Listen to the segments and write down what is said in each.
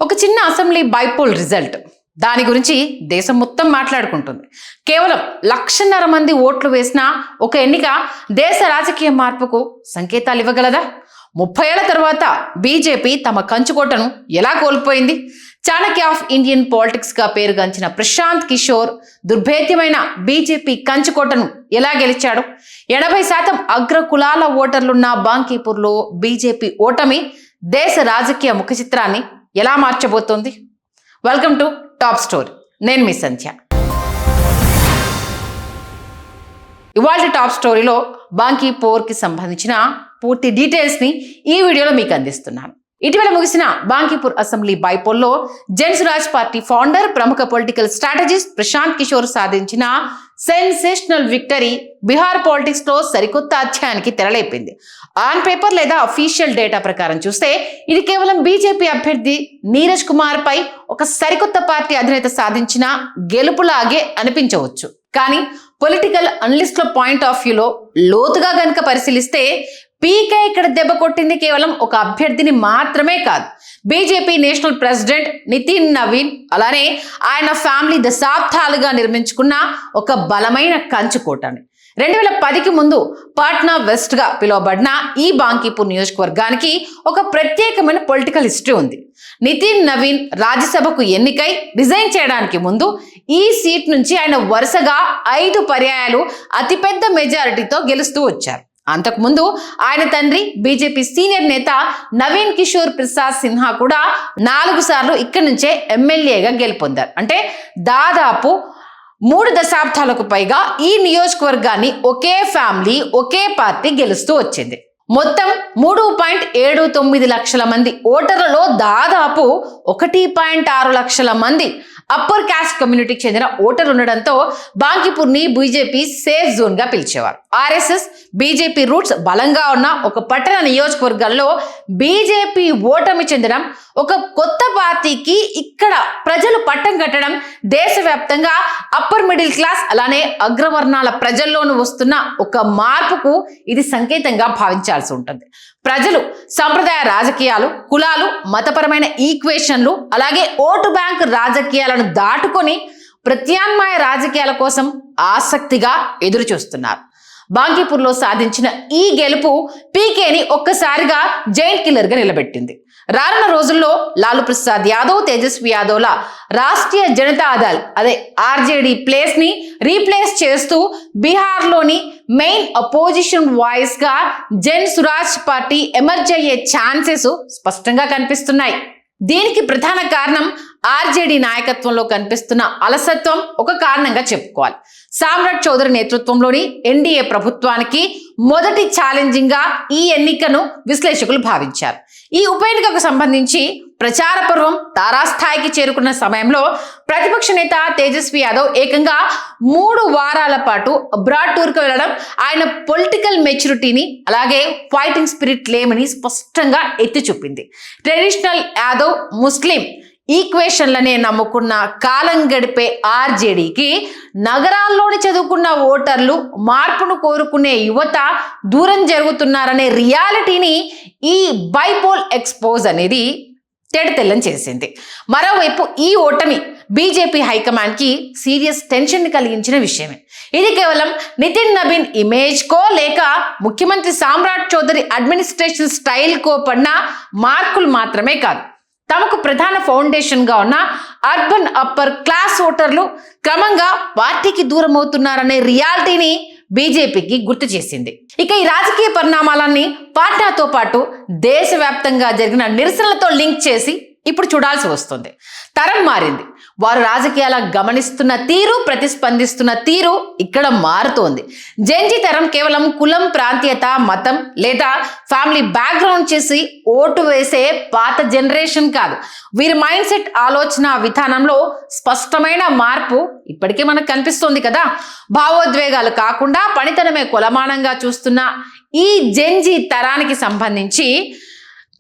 ఒక చిన్న assembly bypoll result దాని గురించి దేశం మొత్తం మాట్లాడుకుంటుంది. కేవలం 1.5 మంది ఓట్లు వేసిన ఒక ఎన్నిక దేశ రాజకీయ మార్పుకు సంకేతాలు ఇవ్వగలదా? 30 ఏళ్ల తర్వాత బీజేపీ తమ కంచుకోటను ఎలా కోల్పోయింది? చాణక్య ఆఫ్ ఇండియన్ పాలిటిక్స్ గా పేరుగాంచిన ప్రశాంత్ కిషోర్ దుర్భేద్యమైన బీజేపీ కంచుకోటను ఎలా గెలిచాడు? 80% అగ్ర కులాల ఓటర్లున్న బాంకీపూర్లో బీజేపీ ఓటమి దేశ రాజకీయ ముఖ చిత్రాన్ని ఎలా మార్చబోతోంది? Welcome to top story. నేను మీ సంధ్య. ఇవాళ టాప్ స్టోరీలో బాంకీపూర్కి సంబంధించిన పూర్తి డీటెయిల్స్ని ఈ వీడియోలో మీకు అందిస్తున్నాను. ఇటీవల ముగిసిన Bankipur assembly బైపోల్లో Jan Suraaj party founder, ప్రముఖ పొలిటికల్ స్ట్రాటజిస్ట్ ప్రశాంత్ కిషోర్ సాధించిన సెన్సేషనల్ విక్టరీ బీహార్ పాలిటిక్స్ లో సరికొత్త అధ్యాయానికి తెరలేపింది. ఆన్ పేపర్ లేదా అఫీషియల్ డేటా ప్రకారం చూస్తే ఇది కేవలం బీజేపీ అభ్యర్థి నీరజ్ కుమార్ పై ఒక సరికొత్త పార్టీ అధినేత సాధించిన గెలుపులాగే అనిపించవచ్చు. కానీ పొలిటికల్ అనలిస్ట్ల పాయింట్ ఆఫ్ వ్యూలో లోతుగా గనుక పరిశీలిస్తే పీకే ఇక్కడ దెబ్బ కొట్టింది కేవలం ఒక అభ్యర్థిని మాత్రమే కాదు, బీజేపీ నేషనల్ ప్రెసిడెంట్ నితిన్ నవీన్, అలానే ఆయన ఫ్యామిలీ దశాబ్దాలుగా నిర్మించుకున్న ఒక బలమైన కంచుకోటని. 2010కి ముందు పాట్నా వెస్ట్ గా పిలువబడిన ఈ బాంకీపూర్ నియోజకవర్గానికి ఒక ప్రత్యేకమైన పొలిటికల్ హిస్టరీ ఉంది. నితిన్ నవీన్ రాజ్యసభకు ఎన్నికై రిజైన్ చేయడానికి ముందు ఈ సీట్ నుంచి ఆయన వరుసగా 5 పర్యాయాలు అతిపెద్ద మెజారిటీతో గెలుస్తూ వచ్చారు. అంతకుముందు ఆయన తండ్రి బీజేపీ సీనియర్ నేత నవీన్ కిషోర్ ప్రసాద్ సిన్హా కూడా 4 సార్లు ఇక్కడి నుంచే ఎమ్మెల్యేగా గెలుపొందారు. అంటే దాదాపు 3 దశాబ్దాలకు పైగా ఈ నియోజకవర్గాన్ని ఒకే ఫ్యామిలీ, ఒకే పార్టీ గెలుస్తూ వచ్చింది. మొత్తం 3.79 లక్షల మంది ఓటర్లలో దాదాపు 1.6 లక్షల మంది అప్పర్ కాస్ట్ కమ్యూనిటీకి చెందిన ఓటర్లు ఉండడంతో బాంకీపూర్ ని బీజేపీ సేఫ్ జోన్ గా పిలిచేవారు. ఆర్ఎస్ఎస్ బీజేపీ రూట్స్ బలంగా ఉన్న ఒక పట్టణ నియోజకవర్గంలో బీజేపీ ఓటమి చెందడం, ఒక కొత్త పార్టీకి ఇక్కడ ప్రజలు పట్టం కట్టడం దేశవ్యాప్తంగా అప్పర్ మిడిల్ క్లాస్ అలానే అగ్రవర్ణాల ప్రజల్లోనూ వస్తున్న ఒక మార్పుకు ఇది సంకేతంగా భావించాల్సి ఉంటుంది. ప్రజలు సంప్రదాయ రాజకీయాలు, కులాలు, మతపరమైన ఈక్వేషన్లు, అలాగే ఓటు బ్యాంక్ రాజకీయాలను దాటుకొని ప్రత్యామ్నాయ రాజకీయాల కోసం ఆసక్తిగా ఎదురు చూస్తున్నారు. బాంకీపూర్లో సాధించిన ఈ గెలుపు పీకేని ఒక్కసారిగా జైంట్ కిల్లర్ గా నిలబెట్టింది. రానున్న రోజుల్లో లాలూ ప్రసాద్ యాదవ్, తేజస్వి యాదవ్ల రాష్ట్రీయ జనతాదళ్ ఆర్జేడీ ప్లేస్ ని రీప్లేస్ చేస్తూ బీహార్లోని మెయిన్ అపోజిషన్ వాయిస్ గా జనసురాజ్ పార్టీ ఎమర్జ్ అయ్యే ఛాన్సెస్ స్పష్టంగా కనిపిస్తున్నాయి. దీనికి ప్రధాన కారణం ఆర్జేడీ నాయకత్వంలో కనిపిస్తున్న అలసత్వం ఒక కారణంగా చెప్పుకోవాలి. సామ్రాట్ చౌదరి నేతృత్వంలోని ఎన్డీఏ ప్రభుత్వానికి మొదటి ఛాలెంజింగ్ గా ఈ ఎన్నికను విశ్లేషకులు భావించారు. ఈ ఉప ఎన్నికకు సంబంధించి ప్రచార పర్వం తారాస్థాయికి చేరుకున్న సమయంలో ప్రతిపక్ష నేత తేజస్వి యాదవ్ ఏకంగా 3 వారాల పాటు అబ్రాడ్ టూర్ కు వెళ్లడం ఆయన పొలిటికల్ మెచ్యూరిటీని అలాగే ఫైటింగ్ స్పిరిట్ లేమని స్పష్టంగా ఎత్తి చూపింది. ట్రెడిషనల్ యాదవ్ ముస్లిం ఈక్వేషన్లనే నమ్ముకున్న కాలం గడిపే ఆర్జేడీకి నగరాల్లోని చదువుకున్న ఓటర్లు, మార్పును కోరుకునే యువత దూరం జరుగుతున్నారనే రియాలిటీని ఈ బైపోల్ ఎక్స్పోజ్ అనేది తెల్లం చేసింది. మరోవైపు ఈ ఓటమి బీజేపీ హైకమాండ్ కి సీరియస్ టెన్షన్ కలిగించిన విషయమే. ఇది కేవలం నితిన్ నవీన్ ఇమేజ్ కో లేక ముఖ్యమంత్రి సామ్రాట్ చౌదరి అడ్మినిస్ట్రేషన్ స్టైల్ కో పడిన మార్కులు మాత్రమే కాదు, తమకు ప్రధాన ఫౌండేషన్ గా ఉన్న అర్బన్ అప్పర్ క్లాస్ ఓటర్లు క్రమంగా పార్టీకి దూరం అవుతున్నారనే రియాలిటీని బీజేపీకి గుర్తు చేసింది. ఇక ఈ రాజకీయ పరిణామాలన్నీ పాట్నాతో పాటు దేశవ్యాప్తంగా జరిగిన నిరసనలతో లింక్ చేసి ఇప్పుడు చూడాల్సి వస్తుంది. తరం మారింది. వారు రాజకీయాల గమనిస్తున్న తీరు, ప్రతిస్పందిస్తున్న తీరు ఇక్కడ మారుతోంది. జెన్జీ తరం కేవలం కులం, ప్రాంతీయత, మతం లేదా ఫ్యామిలీ బ్యాక్గ్రౌండ్ చేసి ఓటు వేసే పాత జనరేషన్ కాదు. వీరి మైండ్ సెట్, ఆలోచన విధానంలో స్పష్టమైన మార్పు ఇప్పటికే మనకు కనిపిస్తోంది కదా. భావోద్వేగాలు కాకుండా పనితనమే కొలమానంగా చూస్తున్న ఈ జెన్జీ తరానికి సంబంధించి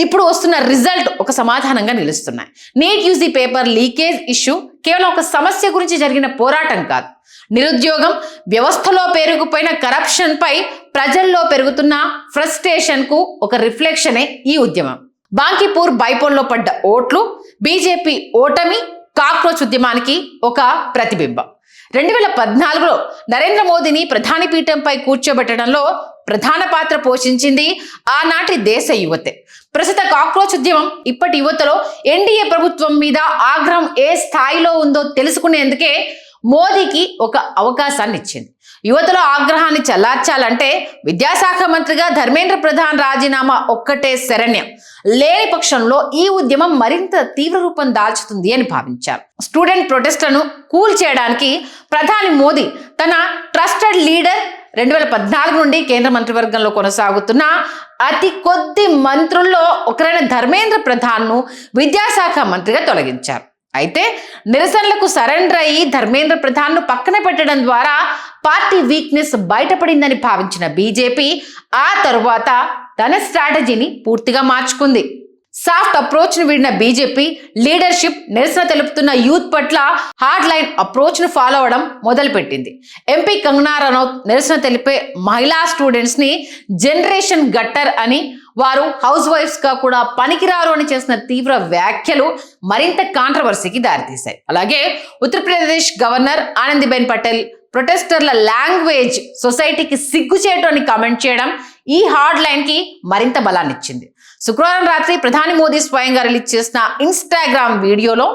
ఇప్పుడు వస్తున్న రిజల్ట్ ఒక సమాధానంగా నిలుస్తున్నాయి. NEET UG paper leakage issue కేవలం ఒక సమస్య గురించి జరిగిన పోరాటం కాదు, నిరుద్యోగం, వ్యవస్థలో పెరిగిపోయిన కరప్షన్ పై ప్రజల్లో పెరుగుతున్న ఫ్రస్ట్రేషన్ కు ఒక రిఫ్లెక్షనే ఈ ఉద్యమం. బాంకీపూర్ బైపోల్లో పడ్డ ఓట్లు బీజేపీ ఓటమి కాక్రోచ్ ఉద్యమానికి ఒక ప్రతిబింబం. 2014లో నరేంద్ర మోదీని ప్రధాని పీఠంపై కూర్చోబెట్టడంలో ప్రధాన పాత్ర పోషించింది ఆనాటి దేశ యువతే. ప్రస్తుత కాక్రోచ్ ఉద్యమం ఇప్పటి యువతలో ఎన్డీఏ ప్రభుత్వం మీద ఆగ్రహం ఏ స్థాయిలో ఉందో తెలుసుకునేందుకే మోదీకి ఒక అవకాశాన్ని ఇచ్చింది. యువతలో ఆగ్రహాన్ని చల్లార్చాలంటే విద్యాశాఖ మంత్రిగా ధర్మేంద్ర ప్రధాన్ రాజీనామా ఒక్కటే శరణ్యం. లేని పక్షంలో ఈ ఉద్యమం మరింత తీవ్ర రూపం దాల్చుతుంది అని భావించారు. స్టూడెంట్ ప్రొటెస్ట్లను కూల్ చేయడానికి ప్రధాని మోదీ తన ట్రస్టెడ్ లీడర్ 2014 నుండి కేంద్ర మంత్రివర్గంలో కొనసాగుతున్న అతి కొద్ది మంత్రుల్లో ఒకరైన ధర్మేంద్ర ప్రధాన్ను విద్యాశాఖ మంత్రిగా తొలగించారు. అయితే నిరసనలకు సరెండర్ అయ్యి ధర్మేంద్ర ప్రధాన్ను పక్కన పెట్టడం ద్వారా పార్టీ వీక్నెస్ బయటపడిందని భావించిన బీజేపీ ఆ తరువాత తన స్ట్రాటజీని పూర్తిగా మార్చుకుంది. సాఫ్ట్ అప్రోచ్ ను వీడిన బీజేపీ లీడర్షిప్ నిరసన తెలుపుతున్న యూత్ పట్ల హార్డ్ లైన్ అప్రోచ్ ను ఫాలో అవడం మొదలుపెట్టింది. ఎంపీ కంగనా రనౌత్ నిరసన తెలిపే మహిళా స్టూడెంట్స్ ని జనరేషన్ గట్టర్ అని, వారు హౌస్ వైఫ్స్ గా కూడా పనికిరారు అని చేసిన తీవ్ర వ్యాఖ్యలు మరింత కాంట్రవర్సీకి దారితీశాయి. అలాగే ఉత్తరప్రదేశ్ గవర్నర్ ఆనందీబెన్ పటేల్ ప్రొటెస్టర్ల లాంగ్వేజ్ సొసైటీకి సిగ్గుచేటు అని కామెంట్ చేయడం ఈ హార్డ్ లైన్ కి మరింత బలాన్నిచ్చింది. శుక్రవారం రాత్రి ప్రధాని మోదీ స్వయంగా రిలీజ్ చేసిన ఇన్స్టాగ్రామ్ వీడియోలో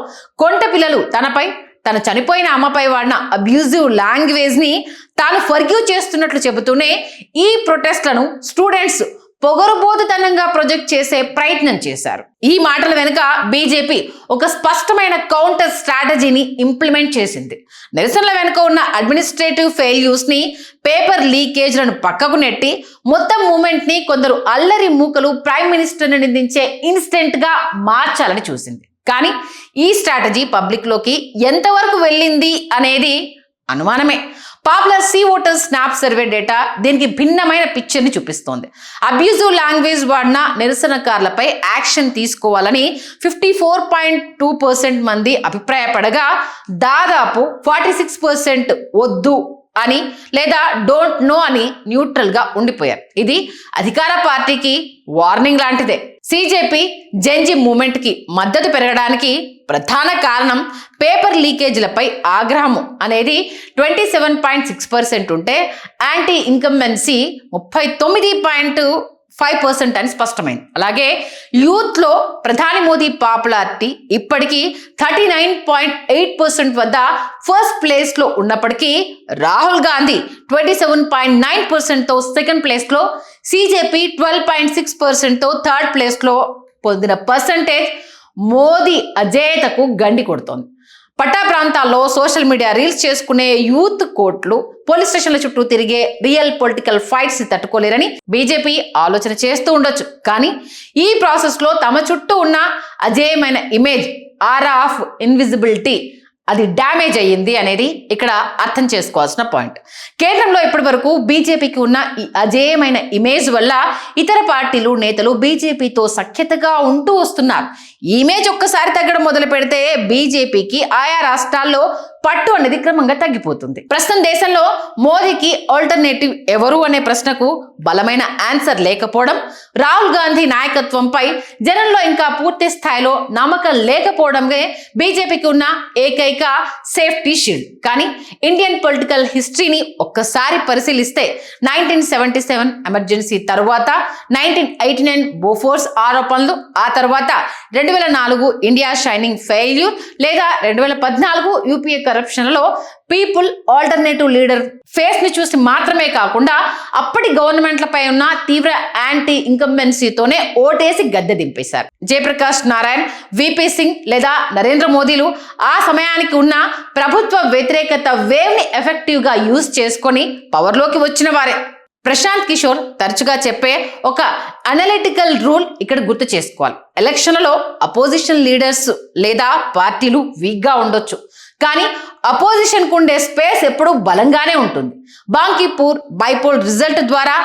కొంట పిల్లలు తన చనిపోయిన అమ్మపై వాడిన అబ్యూజివ్ లాంగ్వేజ్ ని తాను ఫర్గివ్ చేస్తున్నట్లు చెబుతూనే ఈ ప్రొటెస్ట్లను స్టూడెంట్స్ పొగరుబోతుతనంగా ప్రొజెక్ట్ చేసే ప్రయత్నం చేశారు. ఈ మాటల వెనుక బీజేపీ ఒక స్పష్టమైన కౌంటర్ స్ట్రాటజీని ఇంప్లిమెంట్ చేసింది. నిరసనల వెనుక ఉన్న అడ్మినిస్ట్రేటివ్ ఫెయిల్యూర్స్ ని, పేపర్ లీకేజ్లను పక్కకు నెట్టి మొత్తం మూమెంట్ ని కొందరు అల్లరి మూకలు ప్రైమ్ మినిస్టర్ ని నిందించే ఇన్సిడెంట్ గా మార్చాలని చూసింది. కానీ ఈ స్ట్రాటజీ పబ్లిక్ లోకి ఎంతవరకు వెళ్ళింది అనేది అనుమానమే. Popular C voters snap survey data దీనికి భిన్నమైన పిక్చర్ ని చూపిస్తోంది. అబ్యూజివ్ లాంగ్వేజ్ వాడిన నిరసనకారులపై యాక్షన్ తీసుకోవాలని 54.2% మంది అభిప్రాయపడగా దాదాపు 46% వద్దు అని లేదా డోంట్ నో అని న్యూట్రల్ గా ఉండిపోయారు. ఇది అధికార పార్టీకి వార్నింగ్ లాంటిదే. సిజేపీ జెన్జీ మూవ్మెంట్ కి మద్దతు పెరగడానికి ప్రధాన కారణం పేపర్ లీకేజీలపై ఆగ్రహము అనేది 27.6% ఉంటే యాంటీ ఇన్కంబెన్సీ 39.5% అని స్పష్టమైంది. అలాగే యూత్ లో ప్రధాని మోదీ పాపులారిటీ ఇప్పటికీ 39.8% వద్ద ఫస్ట్ ప్లేస్ లో ఉన్నప్పటికీ రాహుల్ గాంధీ 27.9% తో సెకండ్ ప్లేస్ లో, సిజేపీ 12.6% తో థర్డ్ ప్లేస్ లో పొందిన పర్సంటేజ్ మోదీ అజేయతకు గండి కొడుతోంది. పట్టా ప్రాంతాల్లో సోషల్ మీడియా రీల్స్ చేసుకునే యూత్ కోట్లు పోలీస్ స్టేషన్ల చుట్టూ తిరిగే రియల్ పొలిటికల్ ఫైట్స్ ని తట్టుకోలేరని బీజేపీ ఆలోచన చేస్తూ ఉండొచ్చు. కానీ ఈ ప్రాసెస్ లో తమ చుట్టూ ఉన్న అజేయమైన ఇమేజ్, ఆరా ఆఫ్ ఇన్విజిబిలిటీ అది డ్యామేజ్ అయ్యింది అనేది ఇక్కడ అర్థం చేసుకోవాల్సిన పాయింట్. కేంద్రంలో ఇప్పటి వరకు బీజేపీకి ఉన్న ఈ అజేయమైన ఇమేజ్ వల్ల ఇతర పార్టీలు, నేతలు బీజేపీతో సఖ్యతగా ఉంటూ వస్తున్నారు. ఈ ఇమేజ్ ఒక్కసారి తగ్గడం మొదలు పెడితే బీజేపీకి ఆయా రాష్ట్రాల్లో పట్టు అనేది క్రమంగా తగ్గిపోతుంది. ప్రస్తుతం దేశంలో మోదీకి ఆల్టర్నేటివ్ ఎవరు అనే ప్రశ్నకు బలమైన ఆన్సర్ లేకపోవడం, రాహుల్ గాంధీ నాయకత్వంపై జనంలో ఇంకా పూర్తి స్థాయిలో నమ్మకం లేకపోవడమే బీజేపీకి ఉన్న ఏకైక సేఫ్టీ షీల్డ్. కానీ ఇండియన్ పొలిటికల్ హిస్టరీని ఒక్కసారి పరిశీలిస్తే 1977 ఎమర్జెన్సీ తరువాత, 1989 బోఫోర్స్ ఆరోపణలు, ఆ తర్వాత 2004 ఇండియా షైనింగ్ ఫెయిల్యూర్ లేదా 2014 యూపీఏ కరప్షన్లో పీపుల్ ఆల్టర్నేటివ్ లీడర్ ఫేస్ ని చూసి మాత్రమే కాకుండా అప్పటి గవర్నమెంట్లపై ఉన్న తీవ్ర యాంటీ ఇన్కంబెన్సీతోనే ఓటేసి గద్దె దింపేశారు. జయప్రకాష్ నారాయణ్, విపి సింగ్ లేదా నరేంద్ర మోదీలు ఆ సమయానికి ఉన్న ప్రభుత్వ వ్యతిరేకత వేవ్ ని ఎఫెక్టివ్ గా యూజ్ చేసుకొని పవర్లోకి వచ్చిన వారే. ప్రశాంత్ కిషోర్ తరచుగా చెప్పే ఒక అనలిటికల్ రూల్ ఇక్కడ గుర్తు చేసుకోవాలి. ఎలక్షన్లలో అపోజిషన్ లీడర్స్ లేదా పార్టీలు వీక్ గా ఉండొచ్చు, కానీ అపోజిషన్ కు ఉండే స్పేస్ ఎప్పుడూ బలంగానే ఉంటుంది. బాంకీపూర్ బైపోల్ రిజల్ట్ ద్వారా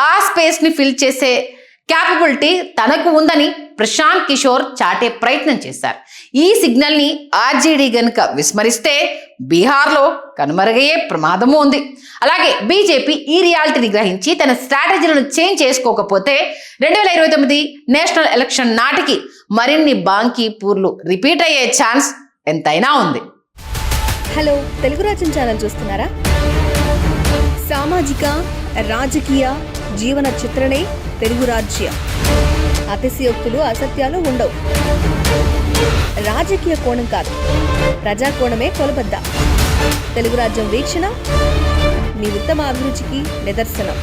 ఆ స్పేస్ ని ఫిల్ చేసే క్యాపబిలిటీ తనకు ఉందని ప్రశాంత్ కిషోర్ చాటే ప్రయత్నం చేశారు. ఈ సిగ్నల్ ని ఆర్జేడీ గనుక విస్మరిస్తే బీహార్లో కనుమరుగయ్యే ప్రమాదము ఉంది. అలాగే బీజేపీ ఈ రియాలిటీని గ్రహించి తన స్ట్రాటజీలను చేంజ్ చేసుకోకపోతే 2029 నేషనల్ ఎలక్షన్ నాటికి మరిన్ని బాంకీపూర్లు రిపీట్ అయ్యే ఛాన్స్ ఎంతైనా ఉంది. హలో, తెలుగు రాజ్యం ఛానల్ చూస్తున్నారా? సామాజిక రాజకీయ జీవన చిత్రణే తెలుగు రాజ్యం. అతిశయోక్తులు అసత్యాలు ఉండవు. రాజకీయ కోణం కాదు, ప్రజా కోణమే కొలబద్ద. తెలుగు రాజ్యం వీక్షణ మీ ఉత్తమ అభిరుచికి నిదర్శనం.